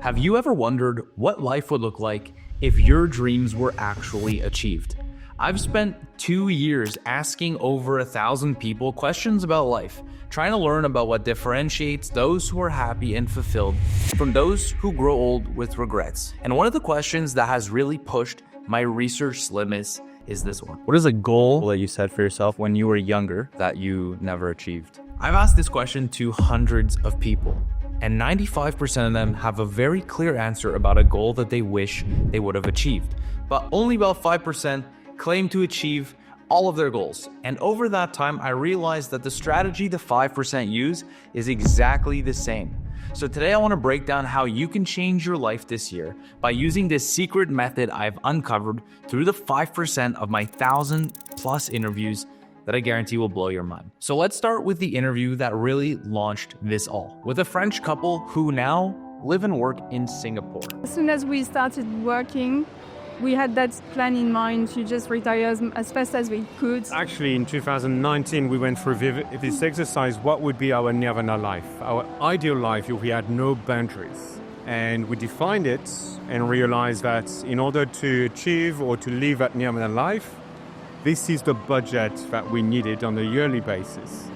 Have you ever wondered what life would look like if your dreams were actually achieved? I've spent 2 years asking over 1,000 people questions about life, trying to learn about what differentiates those who are happy and fulfilled from those who grow old with regrets. And one of the questions that has really pushed my research limits is this one. What is a goal that you set for yourself when you were younger that you never achieved? I've asked this question to hundreds of people, and 95% of them have a very clear answer about a goal that they wish they would have achieved. But only about 5% claim to achieve all of their goals. And over that time, I realized that the strategy the 5% use is exactly the same. So today I want to break down how you can change your life this year by using this secret method I've uncovered through the 5% of my 1,000+ interviews that I guarantee will blow your mind. So let's start with the interview that really launched this all, with a French couple who now live and work in Singapore. As soon as we started working, we had that plan in mind to just retire as fast as we could. Actually, in 2019, we went through this exercise, what would be our Nirvana life, our ideal life if we had no boundaries. And we defined it and realized that in order to achieve or to live that Nirvana life, this is the budget that we needed on a yearly basis.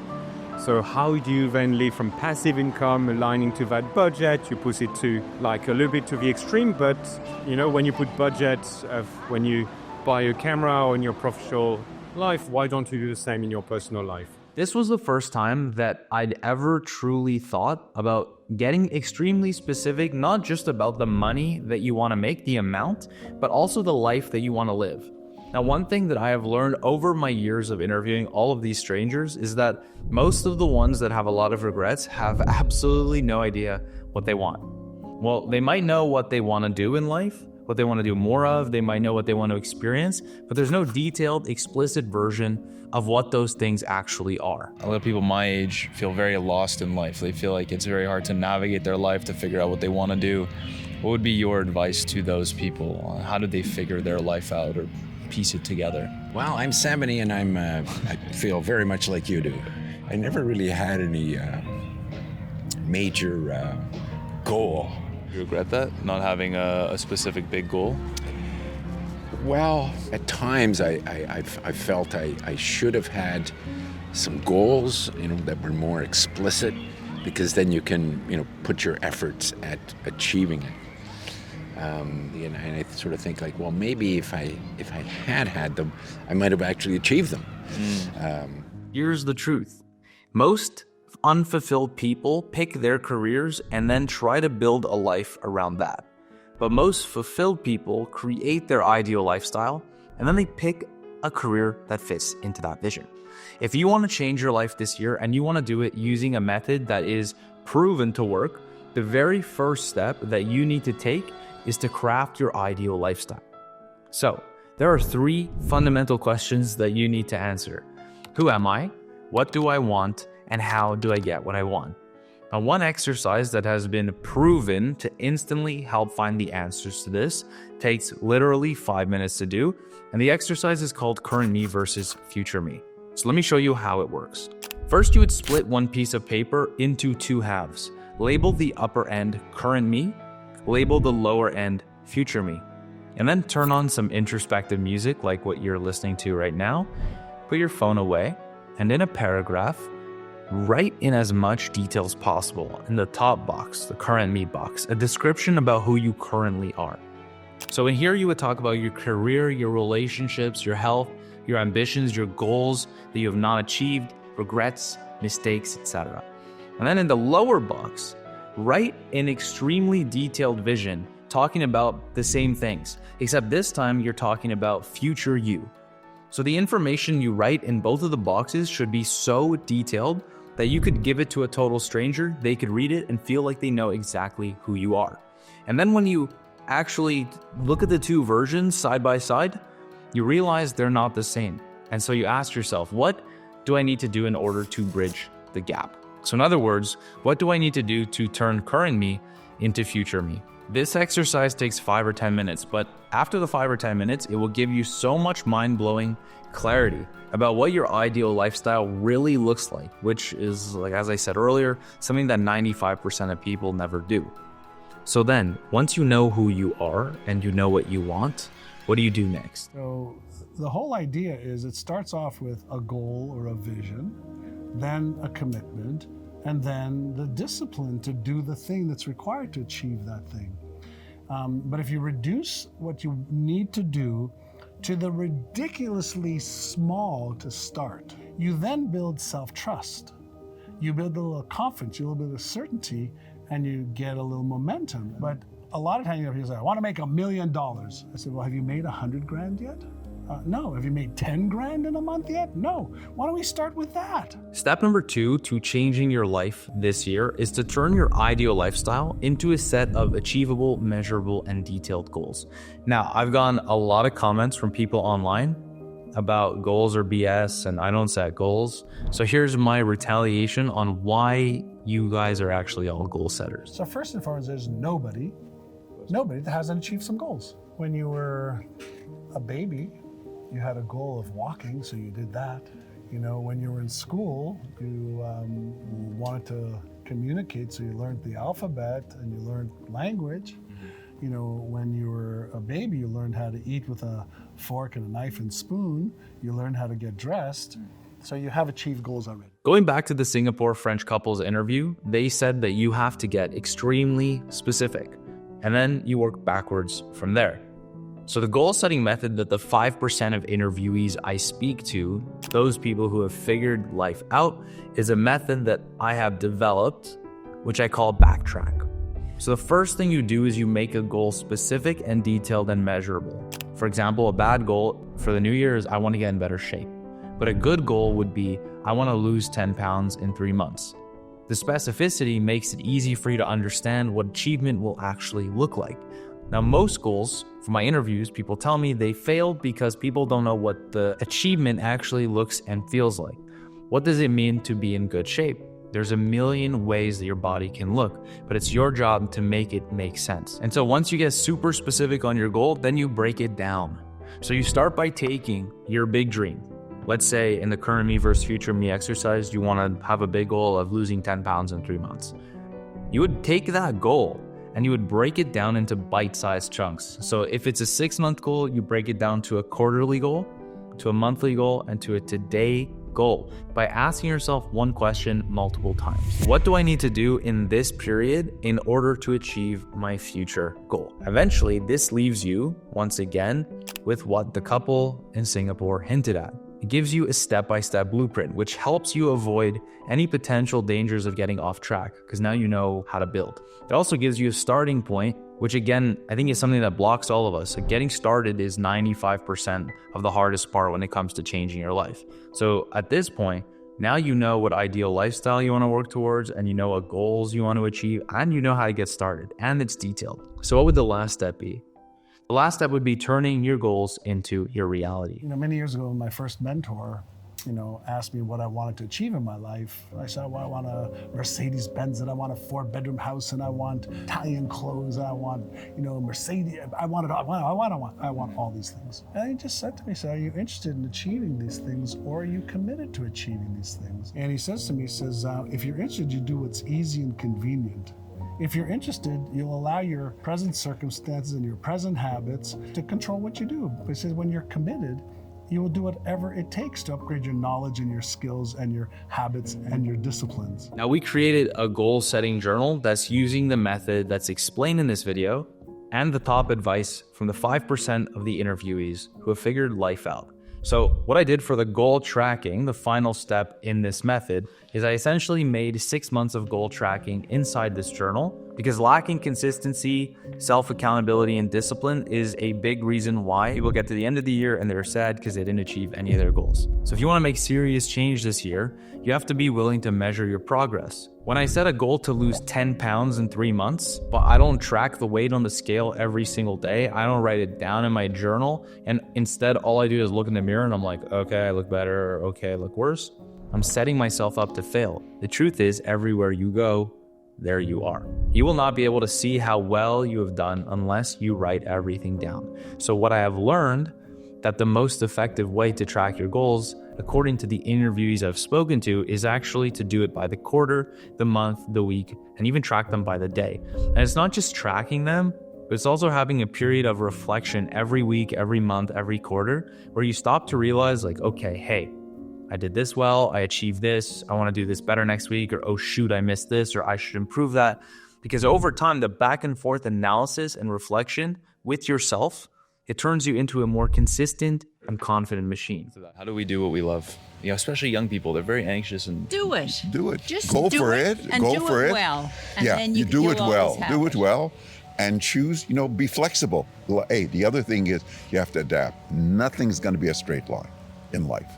So how do you then live from passive income aligning to that budget? You push it to like a little bit to the extreme, but when you put budget of when you buy a camera or in your professional life, why don't you do the same in your personal life? This was the first time that I'd ever truly thought about getting extremely specific, not just about the money that you want to make, the amount, but also the life that you want to live. Now, one thing that I have learned over my years of interviewing all of these strangers is that most of the ones that have a lot of regrets have absolutely no idea what they want. Well, they might know what they want to do in life, what they want to do more of, they might know what they want to experience, but there's no detailed, explicit version of what those things actually are. A lot of people my age feel very lost in life. They feel like it's very hard to navigate their life, to figure out what they want to do. What would be your advice to those people? How do they figure their life out or piece it together? Well, I'm 70 and I feel very much like you do. I never really had any major goal. You regret that, not having a specific big goal? Well, at times I felt I should have had some goals, that were more explicit, because then you can, put your efforts at achieving it. And I sort of think like, well, maybe if I had them, I might have actually achieved them. Here's the truth. Most unfulfilled people pick their careers and then try to build a life around that. But most fulfilled people create their ideal lifestyle and then they pick a career that fits into that vision. If you want to change your life this year and you want to do it using a method that is proven to work, the very first step that you need to take is to craft your ideal lifestyle. So, there are 3 fundamental questions that you need to answer. Who am I? What do I want? And how do I get what I want? Now, one exercise that has been proven to instantly help find the answers to this takes literally 5 minutes to do, and the exercise is called current me versus future me. So let me show you how it works. First, you would split one piece of paper into 2 halves. Label the upper end current me, label the lower end future me, and then turn on some introspective music like what you're listening to right now. Put your phone away, and in a paragraph, write in as much detail as possible in the top box, the current me box, a description about who you currently are. So in here you would talk about your career, your relationships, your health, your ambitions, your goals that you have not achieved, regrets, mistakes, etc. And then in the lower box, write an extremely detailed vision talking about the same things, except this time you're talking about future you. So the information you write in both of the boxes should be so detailed that you could give it to a total stranger, they could read it and feel like they know exactly who you are. And then when you actually look at the 2 versions side by side, you realize they're not the same. And so you ask yourself, what do I need to do in order to bridge the gap? So in other words, what do I need to do to turn current me into future me? This exercise takes 5 or 10 minutes, but after the 5 or 10 minutes, it will give you so much mind-blowing clarity about what your ideal lifestyle really looks like, which is, like as I said earlier, something that 95% of people never do. So then, once you know who you are and you know what you want, what do you do next? So the whole idea is it starts off with a goal or a vision, then a commitment, and then the discipline to do the thing that's required to achieve that thing. But if you reduce what you need to do to the ridiculously small to start, you then build self-trust. You build a little confidence, you build a certainty, and you get a little momentum. But a lot of times people say, I want to make $1 million. I said, well, have you made 100 grand yet? No. Have you made 10 grand in a month yet? No. Why don't we start with that? Step number 2 to changing your life this year is to turn your ideal lifestyle into a set of achievable, measurable, and detailed goals. Now, I've gotten a lot of comments from people online about goals are BS and I don't set goals. So here's my retaliation on why you guys are actually all goal setters. So first and foremost, there's nobody that hasn't achieved some goals. When you were a baby, you had a goal of walking, so you did that. You know, when you were in school, you wanted to communicate, so you learned the alphabet and you learned language. You know, when you were a baby, you learned how to eat with a fork and a knife and spoon. You learned how to get dressed. So you have achieved goals already. Going back to the Singapore French couple's interview, they said that you have to get extremely specific, and then you work backwards from there. So the goal setting method that the 5% of interviewees I speak to, those people who have figured life out, is a method that I have developed, which I call backtrack. So the first thing you do is you make a goal specific and detailed and measurable. For example, a bad goal for the new year is I want to get in better shape. But a good goal would be I want to lose 10 pounds in 3 months. The specificity makes it easy for you to understand what achievement will actually look like. Now, most goals, from my interviews, people tell me they failed because people don't know what the achievement actually looks and feels like. What does it mean to be in good shape? There's a million ways that your body can look, but it's your job to make it make sense. And so once you get super specific on your goal, then you break it down. So you start by taking your big dream. Let's say in the current me versus future me exercise, you want to have a big goal of losing 10 pounds in 3 months. You would take that goal and you would break it down into bite-sized chunks. So if it's a 6-month goal, you break it down to a quarterly goal, to a monthly goal, and to a today goal by asking yourself one question multiple times. What do I need to do in this period in order to achieve my future goal? Eventually, this leaves you, once again, with what the couple in Singapore hinted at. It gives you a step-by-step blueprint, which helps you avoid any potential dangers of getting off track, because now you know how to build. It also gives you a starting point, which again, I think is something that blocks all of us. So getting started is 95% of the hardest part when it comes to changing your life. So at this point, now you know what ideal lifestyle you want to work towards, and you know what goals you want to achieve, and you know how to get started, and it's detailed. So what would the last step be? The last step would be turning your goals into your reality. You know, many years ago, my first mentor, asked me what I wanted to achieve in my life. I said, well, I want a Mercedes-Benz, and I want a 4-bedroom house, and I want Italian clothes, and I want, Mercedes. I want all these things. And he just said to me, are you interested in achieving these things, or are you committed to achieving these things? And he says to me, if you're interested, you do what's easy and convenient. If you're interested, you'll allow your present circumstances and your present habits to control what you do. But he says when you're committed, you will do whatever it takes to upgrade your knowledge and your skills and your habits and your disciplines. Now, we created a goal-setting journal that's using the method that's explained in this video and the top advice from the 5% of the interviewees who have figured life out. So what I did for the goal tracking, the final step in this method, is I essentially made 6 months of goal tracking inside this journal, because lacking consistency, self-accountability, and discipline is a big reason why people get to the end of the year and they're sad because they didn't achieve any of their goals. So if you want to make serious change this year, you have to be willing to measure your progress. When I set a goal to lose 10 pounds in 3 months, but I don't track the weight on the scale every single day, I don't write it down in my journal, and instead all I do is look in the mirror and I'm like, okay, I look better, or okay, I look worse, I'm setting myself up to fail. The truth is, everywhere you go, there you are. You will not be able to see how well you have done unless you write everything down. So what I have learned that the most effective way to track your goals, according to the interviewees I've spoken to, is actually to do it by the quarter, the month, the week, and even track them by the day. And it's not just tracking them, but it's also having a period of reflection every week, every month, every quarter, where you stop to realize like, okay, hey, I did this well, I achieved this, I want to do this better next week, or oh shoot, I missed this, or I should improve that. Because over time, the back and forth analysis and reflection with yourself, it turns you into a more consistent and confident machine. How do we do what we love? You know, especially young people, they're very anxious and Do it. Do it. Just go do for it it. and Go do for it it. well. And yeah, then you do you'll it well. always have Do it well, and choose. Be flexible. Hey, the other thing is you have to adapt. Nothing's going to be a straight line in life.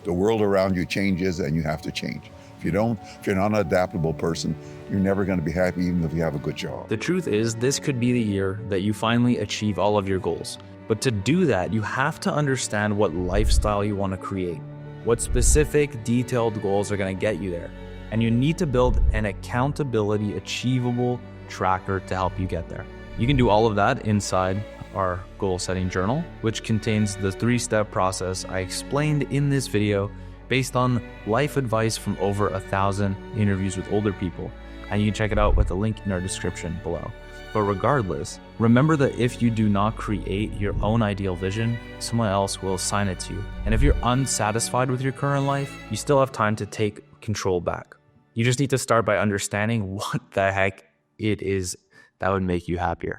The world around you changes, and you have to change. If you're not an adaptable person, you're never going to be happy, even if you have a good job. The truth is, this could be the year that you finally achieve all of your goals. But to do that, you have to understand what lifestyle you want to create, what specific, detailed goals are going to get you there. And you need to build an accountability, achievable tracker to help you get there. You can do all of that inside our goal setting journal, which contains the 3-step process I explained in this video based on life advice from over 1,000 interviews with older people. And you can check it out with a link in our description below. But regardless, remember that if you do not create your own ideal vision, someone else will assign it to you. And if you're unsatisfied with your current life, you still have time to take control back. You just need to start by understanding what the heck it is that would make you happier.